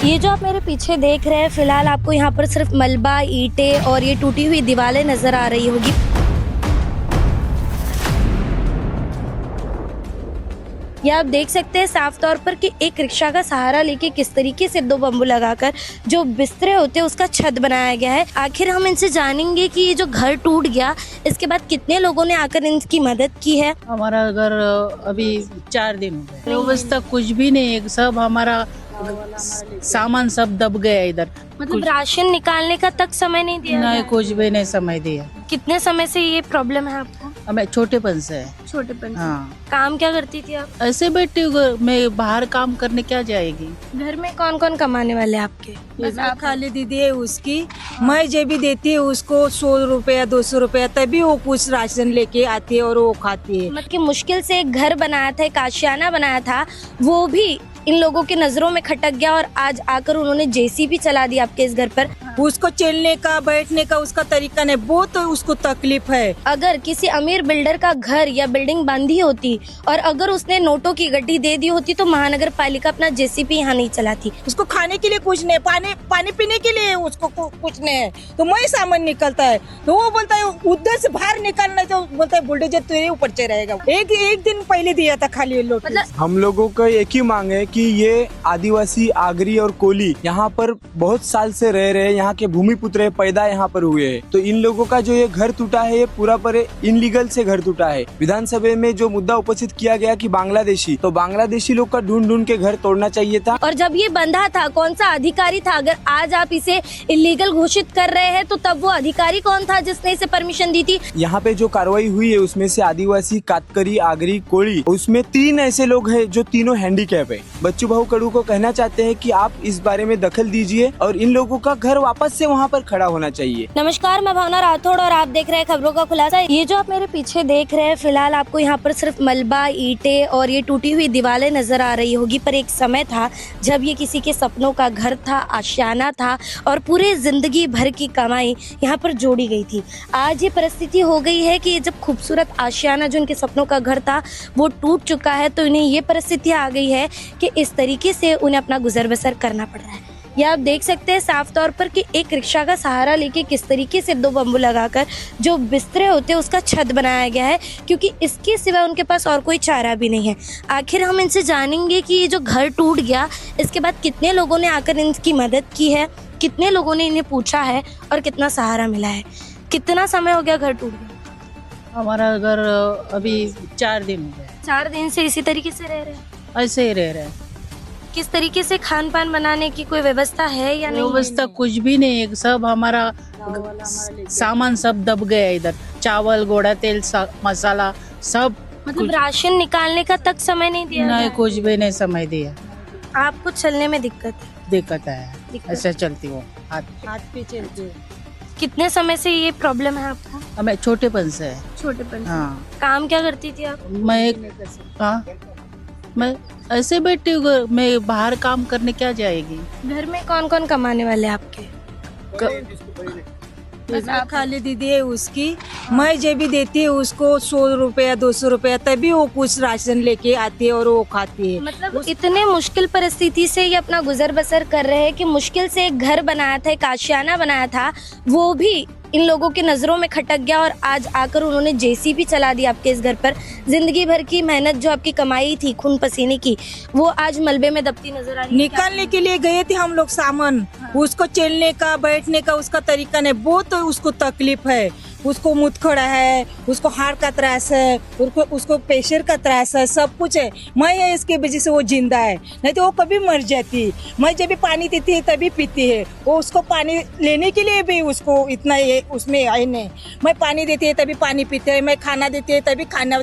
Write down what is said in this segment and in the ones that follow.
ये जो आप मेरे पीछे देख रहे हैं, फिलहाल आपको यहाँ पर सिर्फ मलबा, ईंटें और ये टूटी हुई दीवारें नजर आ रही होगी। ये आप देख सकते हैं साफ तौर पर कि एक रिक्शा का सहारा लेके किस तरीके से दो बम्बू लगाकर जो बिस्तरे होते हैं उसका छत बनाया गया है। आखिर हम इनसे जानेंगे कि ये जो घर टूट गया इसके बाद कितने लोगों ने आकर इनकी मदद की है। हमारा घर अभी 4 दिन हो गए, व्यवस्था कुछ भी नहीं है, सब हमारा सामान सब दब गया इधर। मतलब राशन निकालने का तक समय नहीं दिया नहीं, गया? कुछ भी नहीं समय दिया। कितने समय से ये प्रॉब्लम है आपको? हमें छोटेपन से है। छोटेपन से। हाँ, काम क्या करती थी आप? ऐसे बैठी हूँ घर में, बाहर काम करने क्या जाएगी। घर में कौन कौन कमाने वाले हैं आपके? बस आप खाली दीदी है उसकी, मैं जो भी देती है उसको 100 रुपया 200 रुपया, तभी वो कुछ राशन लेके आती है और वो खाती है। मतलब कि मुश्किल से एक घर बनाया था, एक आशियाना बनाया था, वो भी इन लोगों की नजरों में खटक गया और आज आकर उन्होंने जेसीबी चला दी आपके इस घर पर। उसको चलने का बैठने का उसका तरीका नहीं, बहुत उसको तकलीफ है। अगर किसी अमीर बिल्डर का घर या बिल्डिंग बंदी होती और अगर उसने नोटों की गड्डी दे दी होती तो महानगर पालिका अपना जेसीबी यहाँ नहीं चलाती। उसको खाने के लिए कुछ नहीं, पानी पीने के लिए उसको कुछ नहीं है, तो मैं सामान निकलता है तो वो बोलता है उधर से बाहर निकालना है, तो बोलता है बुलडोजर तेरे ऊपर चढ़ाएगा। एक दिन पहले दिया था खाली लोग। मतलब हम लोगों का एक ही मांग है कि ये आदिवासी, आगरी और कोली यहाँ पर बहुत साल से रह रहे हैं, यहाँ के भूमिपुत्र पैदा यहाँ पर हुए हैं, तो इन लोगों का जो ये घर टूटा है ये पूरा पर इनलीगल से घर टूटा है। विधानसभा में जो मुद्दा उपस्थित किया गया कि बांग्लादेशी, तो बांग्लादेशी लोग का ढूंढ के घर तोड़ना चाहिए था। और जब ये बंधा था कौन सा अधिकारी था? अगर आज आप इसे इलीगल घोषित कर रहे हैं तो तब वो अधिकारी कौन था जिसने इसे परमिशन दी थी? यहाँ पे जो कार्रवाई हुई है उसमें से आदिवासी, कातकरी, आगरी, कोली, उसमें 3 ऐसे लोग हैं जो तीनों हैंडीकैप है। बच्चू भाऊ कड़ू को कहना चाहते हैं कि आप इस बारे में दखल दीजिए और इन लोगों का घर वापस से वहाँ पर खड़ा होना चाहिए। नमस्कार, मैं भावना राठौड़ और आप देख रहे हैं खबरों का खुलासा। ये जो आप मेरे पीछे देख रहे हैं, फिलहाल आपको यहाँ पर सिर्फ मलबा, ईंटें और ये टूटी हुई दीवारें नजर आ रही होगी, पर एक समय था जब ये किसी के सपनों का घर था, आशियाना था और पूरे जिंदगी भर की कमाई यहाँ पर जोड़ी गई थी। आज ये परिस्थिति हो गई है कि जब खूबसूरत आशियाना जो इनके सपनों का घर था वो टूट चुका है, तो इन्हें ये परिस्थिति आ गई है कि इस तरीके से उन्हें अपना गुजर बसर करना पड़ रहा है। ये आप देख सकते हैं साफ तौर पर कि एक रिक्शा का सहारा लेके किस तरीके से दो बम्बू लगाकर जो बिस्तरे होते हैं उसका छत बनाया गया है, क्योंकि इसके सिवा उनके पास और कोई चारा भी नहीं है। आखिर हम इनसे जानेंगे कि ये जो घर टूट गया इसके बाद कितने लोगों ने आकर इनकी मदद की है, कितने लोगों ने इन्हें पूछा है और कितना सहारा मिला है। कितना समय हो गया घर टूट गया? हमारा घर अभी 4 दिन हो गए, 4 दिन से इसी तरीके से रह रहे हैं। ऐसे ही रह रहे हैं। किस तरीके से खान पान बनाने की कोई व्यवस्था है या नहीं? व्यवस्था कुछ भी नहीं है, सब हमारा सामान सब दब गया इधर। चावल, गोड़ा तेल, मसाला सब। मतलब राशन निकालने का तक समय नहीं दिया नहीं, गया? कुछ भी नहीं समय दिया। आपको चलने में दिक्कत है? है, ऐसे चलती हूँ हाथ पे चलते हैं। कितने समय से ये प्रॉब्लम है आपको? हमें छोटेपन से है। छोटेपन से। हाँ, काम क्या करती थी आप? मैं ऐसे बैठी हूँ घर में, बाहर काम करने क्या जाएगी। घर में कौन कौन कमाने वाले हैं आपके? बस आप खाली दीदी है उसकी, मैं जो भी देती है उसको 100 रुपया 200 रुपया, तभी वो कुछ राशन लेके आती है और वो खाती है। मतलब इतने मुश्किल परिस्थिति से ये अपना गुजर बसर कर रहे हैं कि मुश्किल से एक घर बनाया था, एक आशियाना बनाया था, वो भी इन लोगों की नज़रों में खटक गया और आज आकर उन्होंने जेसीबी चला दी आपके इस घर पर। जिंदगी भर की मेहनत जो आपकी कमाई थी खून पसीने की, वो आज मलबे में दबती नजर आ रही है। निकालने के लिए गए थे हम लोग सामान, उसको चलने का बैठने का उसका तरीका नहीं, बहुत उसको तकलीफ है। उसको मुतखड़ा है, उसको हार्ट का त्रास है, उसको प्रेशर का त्रास है, सब कुछ है। मैं है इसके वजह से वो जिंदा है, नहीं तो वो कभी मर जाती। मैं जब भी पानी देती है तभी पीती है वो, उसको पानी लेने के लिए भी उसको इतना उसमें आई नहीं। मैं पानी देती है तभी पानी पीते है, मैं खाना देती है तभी खाना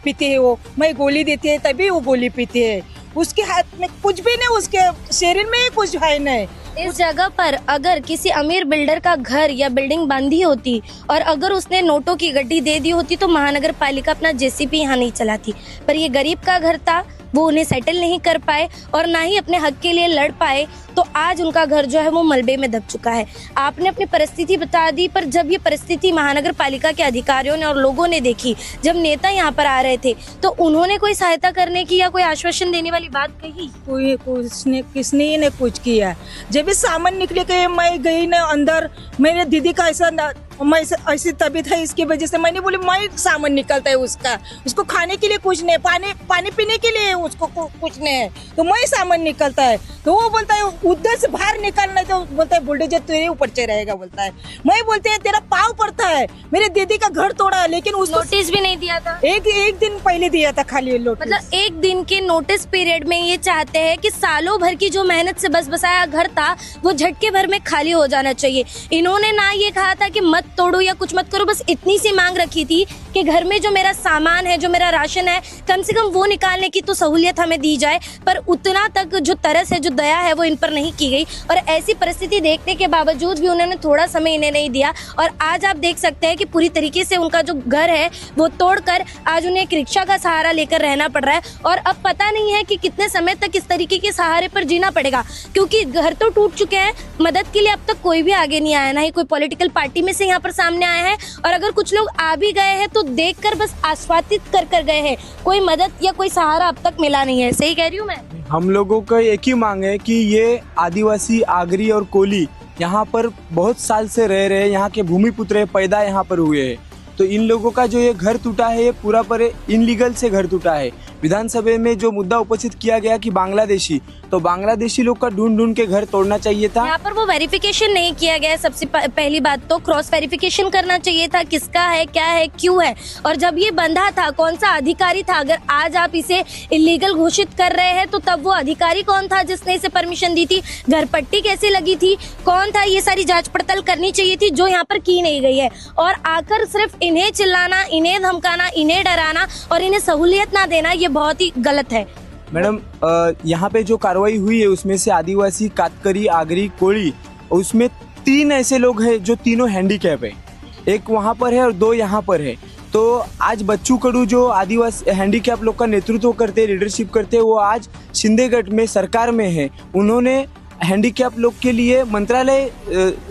पीती है वो, मैं गोली देती है तभी वो गोली पीती है। उसके हाथ में कुछ भी नहीं, उसके शरीर में कुछ है नहीं। इस जगह पर अगर किसी अमीर बिल्डर का घर या बिल्डिंग बंदी होती और अगर उसने नोटों की गड्डी दे दी होती तो महानगर पालिका अपना जेसीबी यहाँ नहीं चलाती, पर ये गरीब का घर था वो उन्हें सेटल नहीं कर पाए और ना ही अपने हक के लिए लड़ पाए, तो आज उनका घर जो है वो मलबे में दब चुका है। आपने अपनी परिस्थिति बता दी, पर जब ये परिस्थिति महानगर पालिका के अधिकारियों ने और लोगों ने देखी, जब नेता यहाँ पर आ रहे थे, तो उन्होंने कोई सहायता करने की या कोई आश्वासन देने वाली बात कही? कोई किसने ने कुछ किया। जब भी सामान निकले के मैं गई ना अंदर, मेरे दीदी का मैं ऐसी तबीयत है, इसकी वजह से मैंने बोली मैं सामान निकलता है उसको खाने के लिए कुछ नहीं, पानी पीने के लिए उसको कुछ नहीं है, तो मैं सामान निकलता है। तो वो बोलता है उधर से बाहर निकालना है, तो बोलता है बुलडोजर तेरे ऊपर रहेगा, बोलता है। मैं बोलते हैं तेरा पाँव पड़ता है, मेरे दीदी का घर तोड़ा, लेकिन उसको नोटिस भी नहीं दिया था। एक दिन पहले दिया था खाली नोटिस। मतलब एक दिन के नोटिस पीरियड में ये चाहते हैं कि सालों भर की जो मेहनत से बस बसाया घर था वो झटके भर में खाली हो जाना चाहिए। इन्होंने ना ये कहा था कि मत तोड़ो या कुछ मत करो, बस इतनी सी मांग रखी थी कि घर में जो मेरा सामान है, जो मेरा राशन है, कम से कम वो निकालने की तो सहूलियत हमें दी जाए। पर उतना तक जो तरस है, जो दया है, वो इन पर नहीं की गई और ऐसी परिस्थिति देखने के बावजूद भी उन्होंने थोड़ा समय इन्हें नहीं दिया। और आज आप देख सकते हैं कि पूरी तरीके से उनका जो घर है वो तोड़कर आज उन्हें एक रिक्शा का सहारा लेकर रहना पड़ रहा है और अब पता नहीं है कि कितने समय तक इस तरीके के सहारे पर जीना पड़ेगा, क्योंकि घर तो टूट चुके हैं। मदद के लिए अब तक कोई भी आगे नहीं आया, ना ही कोई पॉलिटिकल पार्टी में से यहाँ पर सामने आया है, और अगर कुछ लोग आ भी गए हैं तो देखकर बस आश्वासित कर गए हैं, कोई मदद या कोई सहारा अब तक मिला नहीं है। सही कह रही हूँ मैं? हम लोगों का एक ही मांग है कि ये आदिवासी, आगरी और कोली यहाँ पर बहुत साल से रह रहे हैं, यहाँ के भूमिपुत्र है, पैदा यहाँ पर हुए हैं। तो इन लोगों का जो ये घर टूटा है, ये पूरा पर इनलीगल से घर टूटा है। विधानसभा में जो मुद्दा उपस्थित किया गया कि बांग्लादेशी, तो बांग्लादेशी लोग का ढूंढ के घर तोड़ना चाहिए था। यहाँ पर वो वेरिफिकेशन नहीं किया गया है। सबसे पहली बात तो क्रॉस वेरिफिकेशन करना चाहिए था, किसका है, क्या है, क्यों है, और जब ये बंधा था कौन सा अधिकारी था। अगर आज आप इसे इलीगल घोषित कर रहे हैं तो तब वो अधिकारी कौन था जिसने इसे परमिशन दी थी, घर पट्टी कैसे लगी थी, कौन था, ये सारी जांच पड़ताल करनी चाहिए थी, जो यहाँ पर की नहीं गई है। और आकर सिर्फ इन्हें चिल्लाना, इन्हें धमकाना, इन्हें डराना और इन्हें सहूलियत ना देना, ये बहुत ही गलत है। मैडम, यहाँ पे जो कार्रवाई हुई है उसमें से आदिवासी, कातकरी, आगरी, कोली, उसमें 3 ऐसे लोग हैं जो तीनों हैंडीकैप है। एक वहाँ पर है और 2 यहाँ पर है। तो आज बच्चू कडू जो आदिवासी हैंडीकैप लोग का नेतृत्व करते, लीडरशिप करते, वो आज शिंदेगढ़ में सरकार में है। उन्होंने हैंडीकैप लोग के लिए मंत्रालय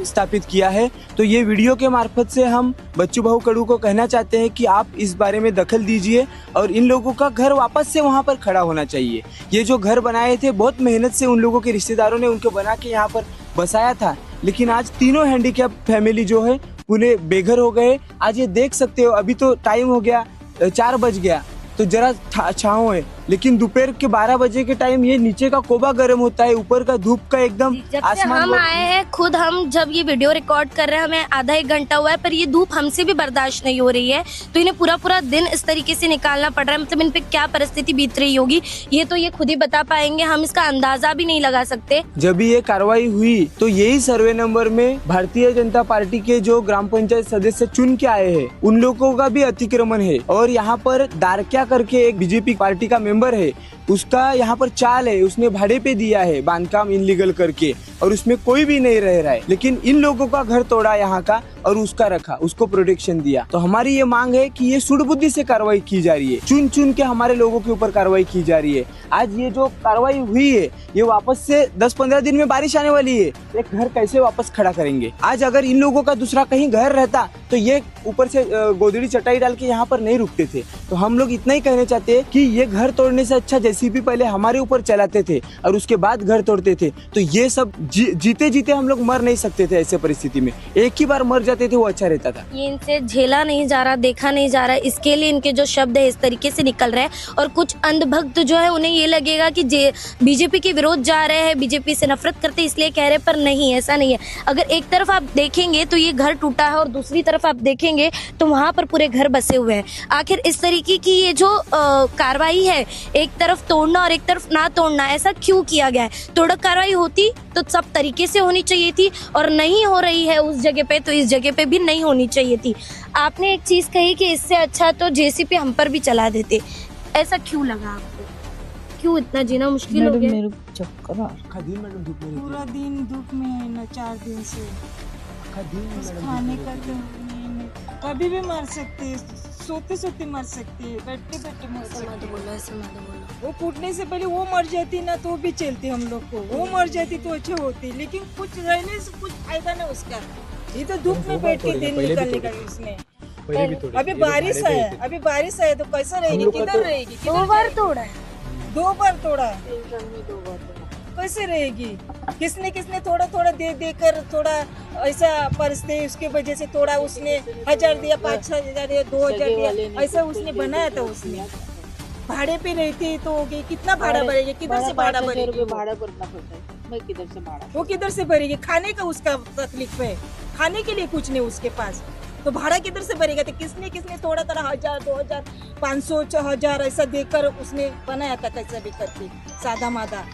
स्थापित किया है। तो ये वीडियो के मार्फत से हम बच्चू भाऊ कडू को कहना चाहते हैं कि आप इस बारे में दखल दीजिए और इन लोगों का घर वापस से वहाँ पर खड़ा होना चाहिए। ये जो घर बनाए थे बहुत मेहनत से उन लोगों के रिश्तेदारों ने उनको बना के यहाँ पर बसाया था, लेकिन आज तीनों हैंडीकैप फैमिली जो है पूरे बेघर हो गए। आज ये देख सकते हो, अभी तो टाइम हो गया 4 बज गया, तो जरा छाँव है, लेकिन दोपहर के 12 बजे के टाइम ये नीचे का कोबा गर्म होता है, ऊपर का धूप का एकदम जब से हम आए हैं, खुद हम जब ये वीडियो रिकॉर्ड कर रहे हैं हमें आधा 1 घंटा हुआ है, पर ये धूप हमसे भी बर्दाश्त नहीं हो रही है। तो इन्हें पूरा दिन इस तरीके से निकालना पड़ रहा है। मतलब इन पे क्या परिस्थिति बीत रही होगी ये तो ये खुद ही बता पाएंगे, हम इसका अंदाजा भी नहीं लगा सकते। जब ये कार्रवाई हुई तो यही सर्वे नंबर में भारतीय जनता पार्टी के जो ग्राम पंचायत सदस्य चुन के आए हैं उन लोगों का भी अतिक्रमण है। और यहाँ पर दारक्या करके एक बीजेपी पार्टी का मेंबर है, उसका यहाँ पर चाल है, उसने भाड़े पे दिया है बांधकाम इनलीगल करके, और उसमें कोई भी नहीं रह रहा है। लेकिन इन लोगों का घर तोड़ा यहाँ का और उसका रखा, उसको प्रोटेक्शन दिया। तो हमारी ये मांग है कि ये सुड़बुद्धि से कार्रवाई की जा रही है, चुन के हमारे लोगों के ऊपर कार्रवाई की जा रही है। आज ये जो कार्रवाई हुई है ये वापस से 10-15 दिन में बारिश आने वाली है, एक घर कैसे वापस खड़ा करेंगे। आज अगर इन लोगों का दूसरा कहीं घर रहता तो ये ऊपर से गोदड़ी चटाई डाल के यहाँ पर नहीं रुकते थे। तो हम लोग इतना ही कहना चाहते हैं कि ये घर तोड़ने से अच्छा जेसीबी पहले हमारे ऊपर चलाते थे और उसके बाद घर तोड़ते थे, तो ये सब जीते जीते हम लोग मर नहीं सकते थे। ऐसे परिस्थिति में एक ही बार मर जाते थे, वो अच्छा रहता था। ये इनसे झेला नहीं जा रहा, देखा नहीं जा रहा, इसके लिए इनके जो शब्द है इस तरीके से निकल रहे हैं। और कुछ अंधभक्त जो है उन्हें ये लगेगा कि बीजेपी के विरोध जा रहे हैं, बीजेपी से नफरत करते इसलिए कह रहे हैं, पर नहीं, ऐसा नहीं है। अगर एक तरफ आप देखेंगे तो ये घर टूटा है और दूसरी तरफ आप देखेंगे तो वहाँ पर पूरे घर बसे हुए हैं। आखिर इस तरीके की ये जो कार्रवाई है, एक तरफ तोड़ना और एक तरफ ना तोड़ना, ऐसा क्यों किया गया है? तोड़क कार्रवाई होती तो सब तरीके से होनी चाहिए थी, और नहीं हो रही है उस जगह पे तो इस जगह पे भी नहीं होनी चाहिए थी। आपने एक चीज कही कि इससे अच्छा तो जेसीबी हम पर भी चला देते, ऐसा क्यों लगा आपको? क्यों इतना जीना मुश्किल हो गया? मेरे को चक्कर आ रहा। पूरा दिन धूप में है ना, 4 दिन से कुछ खाने का कभी भी मर सकते, सोते सोते मर सकती है, बैठते बैठते मर ऐसे सकती मत है। बोलो, ऐसे मत बोलो। वो फूटने से पहले वो मर जाती ना तो भी चलती हम लोग को, वो मर जाती तो अच्छे होती, लेकिन कुछ रहने से कुछ फायदा ना उसका। ये तो धूप में बैठ के दिन निकलने का इसमें। अभी बारिश है तो कैसे रहेगी, किधर रहेगी, दो बार तोड़ा है। 2 बार तोड़ा, कैसे रहेगी? किसने किसने थोड़ा थोड़ा दे देकर थोड़ा ऐसा परिस्थिति उसके वजह से थोड़ा उसने 1000 दिया, 5-6 दिया, 2000 दिया, ऐसा उसने बनाया था। उसने भाड़े पे रहती तो कितना भाड़ा भरेगी, किधर से भाड़ा भरेगी? भाड़ा भरना पड़ता है, मैं किधर से भाड़ा? वो किधर से भरेगी? खाने का उसका तकलीफ है, खाने के लिए कुछ नहीं उसके पास, तो भाड़ा किधर से भरेगा? तो किसने किसने थोड़ा थोड़ा 1000, 2000, 500, 6000 ऐसा देकर उसने बनाया था, कैसा भी करके सादा मादा।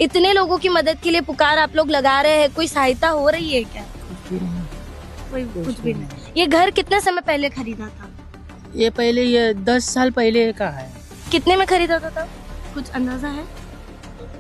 इतने लोगों की मदद के लिए पुकार आप लोग लगा रहे हैं, कोई सहायता हो रही है क्या? कोई कुछ भी नहीं। ये घर कितने समय पहले खरीदा था? ये पहले, ये 10 साल पहले का है। कितने में खरीदा था तब? कुछ अंदाजा है,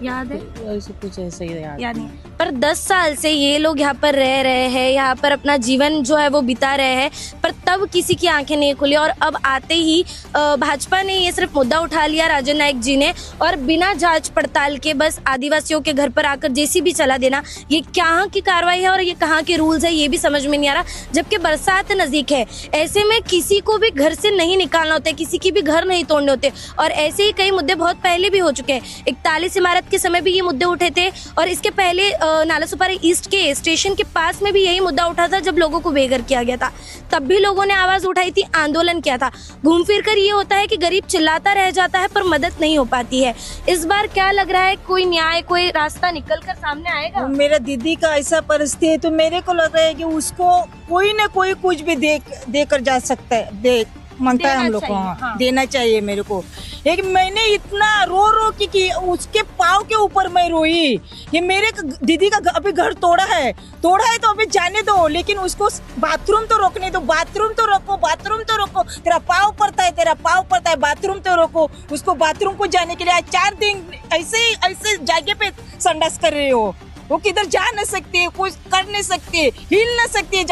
याद है? ऐसे कुछ ऐसे ही याद नहीं। पर 10 साल से ये लोग यहाँ पर रह रहे हैं, यहाँ पर अपना जीवन जो है वो बिता रहे हैं, पर तब किसी की आंखें नहीं खुली। और अब आते ही भाजपा ने ये सिर्फ मुद्दा उठा लिया, राजन नायक जी ने, और बिना जांच पड़ताल के बस आदिवासियों के घर पर आकर जेसीबी चला देना, ये कहाँ की कार्रवाई है और ये कहाँ के रूल्स है, ये भी समझ में नहीं आ रहा। जबकि बरसात नजदीक है, ऐसे में किसी को भी घर से नहीं निकालना होता है, किसी की भी घर नहीं तोड़ने होते। और ऐसे ही कई मुद्दे बहुत पहले भी हो चुके हैं। 41 इमारत के समय भी ये मुद्दे उठे थे, और इसके पहले नालासोपारा ईस्ट के स्टेशन के पास में भी यही मुद्दा उठा था जब लोगों को बेघर किया गया था। तब भी लोगों ने आवाज उठाई थी, आंदोलन किया था। घूम फिर कर ये होता है कि गरीब चिल्लाता रह जाता है पर मदद नहीं हो पाती है। इस बार क्या लग रहा है, कोई न्याय, कोई रास्ता निकल कर सामने आएगा? मेरा दीदी का ऐसा परिस्थिति है तो मेरे को लग रहा है कि उसको कोई न कोई कुछ भी देकर जा सकता है, मानता है हम लोग को। हाँ, देना चाहिए मेरे को। लेकिन मैंने इतना रो रो कि उसके पाँव के ऊपर मैं रोई कि मेरे दीदी का अभी घर तोड़ा है तो अभी जाने दो, लेकिन उसको बाथरूम तो रोकने दो, बाथरूम तो रोको, तेरा पाँव पड़ता है, बाथरूम तो रोको। उसको बाथरूम को जाने के लिए 4 दिन ऐसे जगह पे संडास कर रहे हो। वो किधर जा न सकती है, कुछ कर नहीं सकती है, हिल न सकती है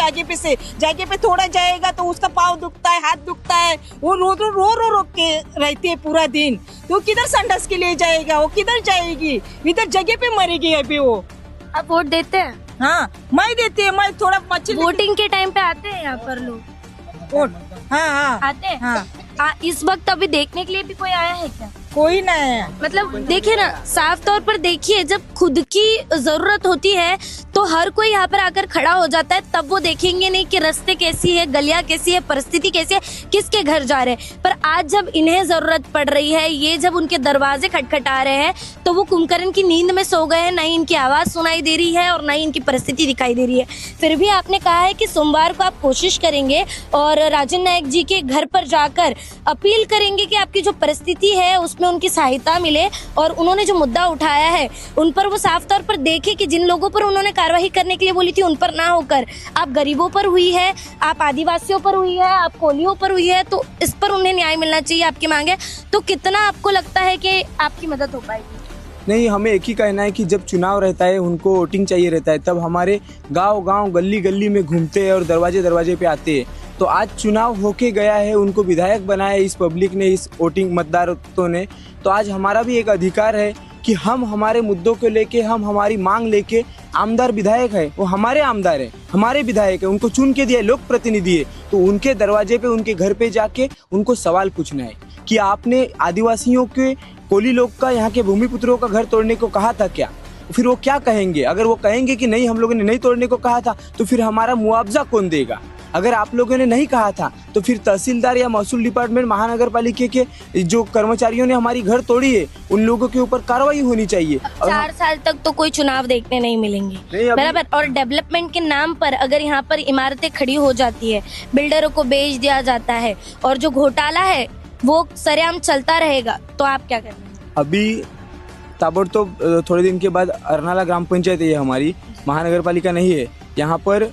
जगह पे थोड़ा जाएगा तो उसका पाँव दुखता है, हाथ दुखता है। वो रो के रहती है पूरा दिन, तो किधर संडास के लिए जाएगा? वो किधर जाएगी? इधर जगह पे मरेगी अभी वो। आप वोट देते हैं? हाँ, मैं देती है, मैं थोड़ा मच्छी वोटिंग के टाइम पे आते हैं यहाँ पर लोग? वोट हाँ आते हैं। हाँ। इस वक्त अभी देखने के लिए भी कोई आया है क्या? कोई ना है। मतलब देखिए ना, साफ तौर पर देखिए, जब खुद की जरूरत होती है तो हर कोई यहाँ पर आकर खड़ा हो जाता है। तब वो देखेंगे नहीं कि रास्ते कैसी है, गलियां कैसी है, परिस्थिति कैसी है, किसके घर जा रहे हैं। पर आज जब इन्हें जरूरत पड़ रही है, ये जब उनके दरवाजे खटखटा रहे हैं, तो वो कुंभकर्ण की नींद में सो गए हैं। ना ही इनकी आवाज सुनाई दे रही है और ना ही इनकी परिस्थिति दिखाई दे रही है। फिर भी आपने कहा है कि सोमवार को आप कोशिश करेंगे और राजन नायक जी के घर पर जाकर अपील करेंगे कि आपकी जो परिस्थिति है उसमें उनकी सहायता मिले, और उन्होंने जो मुद्दा उठाया है उन पर वो साफ तौर पर देखे कि जिन लोगों पर उन्होंने कार्रवाई करने के लिए बोली थी उन पर ना होकर आप गरीबों पर हुई है, आप आदिवासियों पर हुई है, आप कोलियों पर हुई है, तो इस पर उन्हें न्याय मिलना चाहिए। आपकी मांग है तो कितना आपको लगता है कि आपकी मदद हो पाएगी? नहीं, हमें एक ही कहना है कि जब चुनाव रहता है, उनको वोटिंग चाहिए रहता है, तब हमारे गांव गली गली में घूमते हैं और दरवाजे पे आते हैं। तो आज चुनाव होके गया है, उनको विधायक बनाया इस पब्लिक ने, इस वोटिंग मतदारों ने। तो आज हमारा भी एक अधिकार है कि हम हमारे मुद्दों को लेके, हम हमारी मांग लेके, आमदार विधायक है, वो हमारे आमदार है, हमारे विधायक है, उनको चुन के दिया, लोक प्रतिनिधि है, तो उनके दरवाजे पे, उनके घर पे जाके उनको सवाल पूछना है कि आपने आदिवासियों के, कोली लोग का, यहाँ के भूमिपुत्रों का घर तोड़ने को कहा था क्या? फिर वो क्या कहेंगे? अगर वो कहेंगे कि नहीं, हम लोगों ने नहीं तोड़ने को कहा था, तो फिर हमारा मुआवजा कौन देगा? अगर आप लोगों ने नहीं कहा था तो फिर तहसीलदार या महसूल डिपार्टमेंट, महानगर पालिका के जो कर्मचारियों ने हमारी घर तोड़ी है, उन लोगों के ऊपर कार्रवाई होनी चाहिए। 4 साल तक तो कोई चुनाव देखने नहीं मिलेंगे, बराबर। और डेवलपमेंट के नाम पर अगर यहाँ पर इमारतें खड़ी हो जाती है, बिल्डरों को बेच दिया जाता है, और जो घोटाला है वो सरेआम चलता रहेगा, तो आप क्या करेंगे? अभी ताबड़तोड़ थोड़े दिन के बाद अरनाला ग्राम पंचायत है, हमारी महानगर पालिका नहीं है, यहाँ पर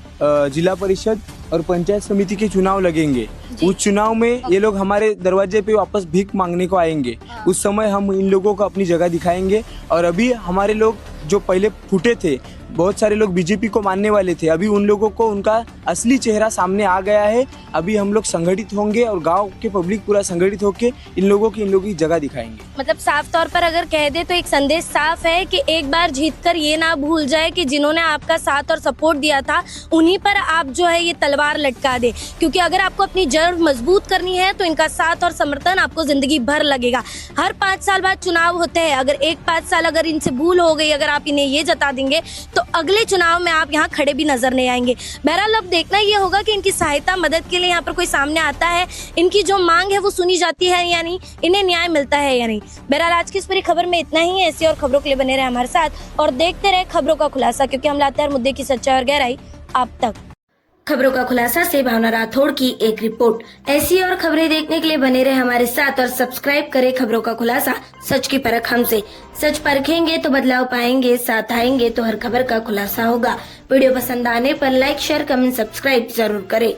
जिला परिषद और पंचायत समिति के चुनाव लगेंगे। उस चुनाव में ये लोग हमारे दरवाजे पे वापस भीख मांगने को आएंगे। उस समय हम इन लोगों को अपनी जगह दिखाएंगे। और अभी हमारे लोग जो पहले फूटे थे, बहुत सारे लोग बीजेपी को मानने वाले थे, अभी उन लोगों को उनका असली चेहरा सामने आ गया है। अभी हम लोग संगठित होंगे और गांव के पब्लिक पूरा संगठित होकर इन लोगों की जगह दिखाएंगे। मतलब साफ तौर पर अगर कह दे तो एक संदेश साफ है कि एक बार जीतकर ये ना भूल जाए कि जिन्होंने आपका साथ और सपोर्ट दिया था उन्हीं पर आप जो है ये तलवार लटका दे, क्योंकि अगर आपको अपनी जड़ मजबूत करनी है तो इनका साथ और समर्थन आपको जिंदगी भर लगेगा। हर 5 साल बाद चुनाव होते हैं, अगर 5 साल अगर इनसे भूल हो गई, अगर आप इन्हें ये जता देंगे तो अगले चुनाव में आप यहाँ खड़े भी नजर नहीं आएंगे। बहरहाल अब देखना ये होगा कि इनकी सहायता मदद के लिए यहाँ पर कोई सामने आता है, इनकी जो मांग है वो सुनी जाती है या नहीं, इन्हें न्याय मिलता है या नहीं। बहरहाल आज की इस पूरी खबर में इतना ही है। ऐसी और खबरों के लिए बने रहे हमारे साथ और देखते रहे खबरों का खुलासा, क्योंकि हम लाते हैं हर मुद्दे की सच्चाई और गहराई आप तक। खबरों का खुलासा से भावना राठौड़ की एक रिपोर्ट। ऐसी और खबरें देखने के लिए बने रहे हमारे साथ और सब्सक्राइब करें खबरों का खुलासा, सच की परख हमसे। सच परखेंगे तो बदलाव पाएंगे, साथ आएंगे तो हर खबर का खुलासा होगा। वीडियो पसंद आने पर लाइक, शेयर, कमेंट, सब्सक्राइब जरूर करें।